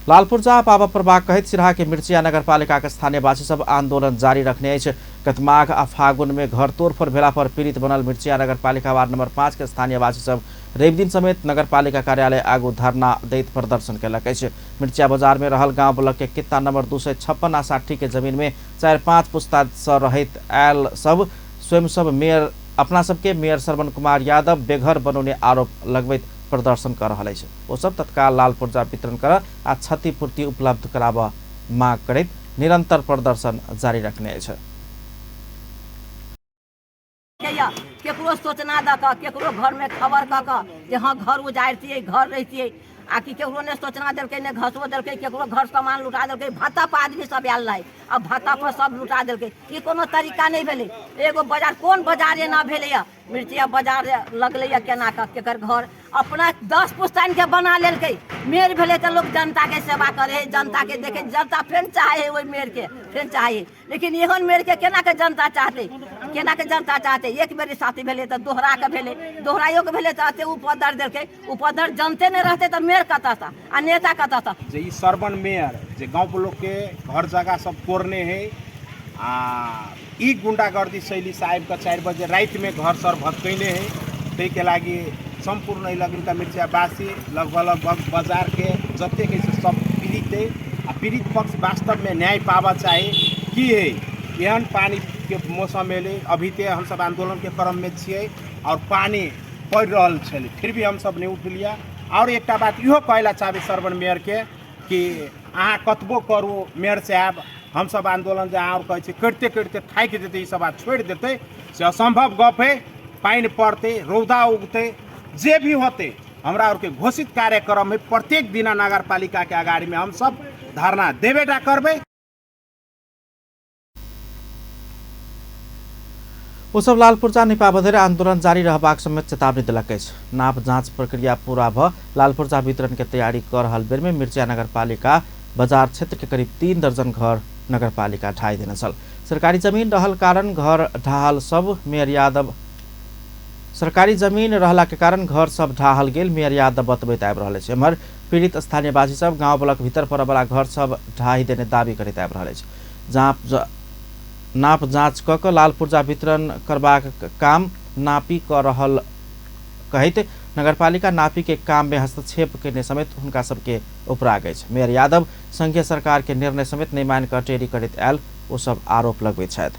लालपुरजा पावा प्रभाग कहित सिराहा के मिर्चिया नगरपालिका के स्थानीयवासी सब आंदोलन जारी रखने अछि। गत माघ आ फागुन में घर तोड़फोड़ भेला पर पीड़ित बनल मिर्चिया नगरपालिका वार्ड नंबर 5 के स्थानीयवासी सब रवि दिन समेत नगरपालिका कार्यालय आगू धरना दैत प्रदर्शन केलक अछि। मिर्चिया बाजार में रहल गांव ब्लॉक के कित्ता नंबर 256 आ 60 के जमीन में 4-5 पुस्ता सँ रहैत आयल सब स्वयं सब मेयर अपना सबके मेयर श्रवण कुमार यादव बेघर बनौने आरोप लगबैत प्रदर्शन कर रहा है। वो सब तत्काल लाल पुर्जा वितरण कर आ क्षतिपूर्ति उपलब्ध कराब माग करैत निरंतर प्रदर्शन जारी रखने है। केकरो सूचना द केकरो घर में खबर क हाँ घर उजाड़तिए घर रहतिए आ कि केकरो ने सूचना दिल्कै ने घसो दिल्कै केकरो घर सामान लुटा दिल्कै भत्ता पर आदमी सब आयल रहे अब भत्ता पर सब लुटा दिल्कै ई कोनो तरीका नहीं भेलै। एगो बाजार कोन बाजार एना भेलै मिर्चिया बाजार लगलै केना केकर घर अपना 10 पुस्तान के बना लेलकै। मेयर भेलै त लोग जनता के सेवा करे जनता के देखे जनता फेर चाहे ओइ मेयर के फेर चाहे लेकिन एहन मेयर के केना के जनता चाहते एक बेर साथी भेलै त दोहरा के भेलै दोहराइयो के भेलै त अते उपदर देलकै उपदर जनते ने रहते त मेयर कता था आ नेता कता था। जे ई सरवन मेयर जे गांव लोग के घर जगह सब तोड़ने है ई गुंडागर्दी शैली साहब का 4 बजे रात में घर सर भत्कैले है। तै के लागि संपूर्ण इलाका मिर्चियावासी लगभग बाजार के जते के सब पीड़ित है आ पीड़ित पक्ष वास्तव में न्याय पावा चाहे की है। एहन पानी के मौसम में अभी ते हम सब आंदोलन के क्रम में छिए और पानी पड़ रहा छे फिर भी हम सब नहीं उठ लिया। और एक बात इहो कहला चाहे सरवन मेयर के कि अहाँ कतबो करू मेयर साहब हम सब आंदोलन जहाँ और कहे करते करते थाक देते सब बात छोड़ देते से असंभव गप है। पानी पड़ते रौदा उगते जे भी होते हमरा और के घोषित कार्यक्रम में प्रत्येक दिन नगर पालिका के अगाड़ी में हम सब धरना देवेटा करबे। ओ सब लालपुर्जा निपाबधेर आंदोलन जारी रहबाक समेत चेतावनी दिलक अछि। नाप जांच प्रक्रिया पूरा भ लालपुर्जा वितरण के तैयारी कर रहल बेर में मिर्चिया नगरपालिका बाजार क्षेत्र के करीब 3 दर्जन घर नगरपालिका ढाई देने छल। सरकारी जमीन रहल कारण घर ढाहल सब मेयर यादव सरकारी जमीन रहला के कारण घर सब ढाहल गेल मेयर यादव बतबैत आबि रहल अछि। एम्हर पीड़ित स्थानीयवासी सब गांव ब्लॉक भीतर पड़े वाला घर सब ढाई देने दावी करैत आबि रहल अछि। नाप जांच क लालपुर्जा वितरण करबाक काम नापी क रहल कहैत नगरपालिका नापी के काम में हस्तक्षेप करने समेत हुनका सबके उपराग अछि। मेयर यादव संघीय सरकार के निर्णय समेत नहीं मान क टेरी करैत आयल ओ सब आरोप लगबैत छथि।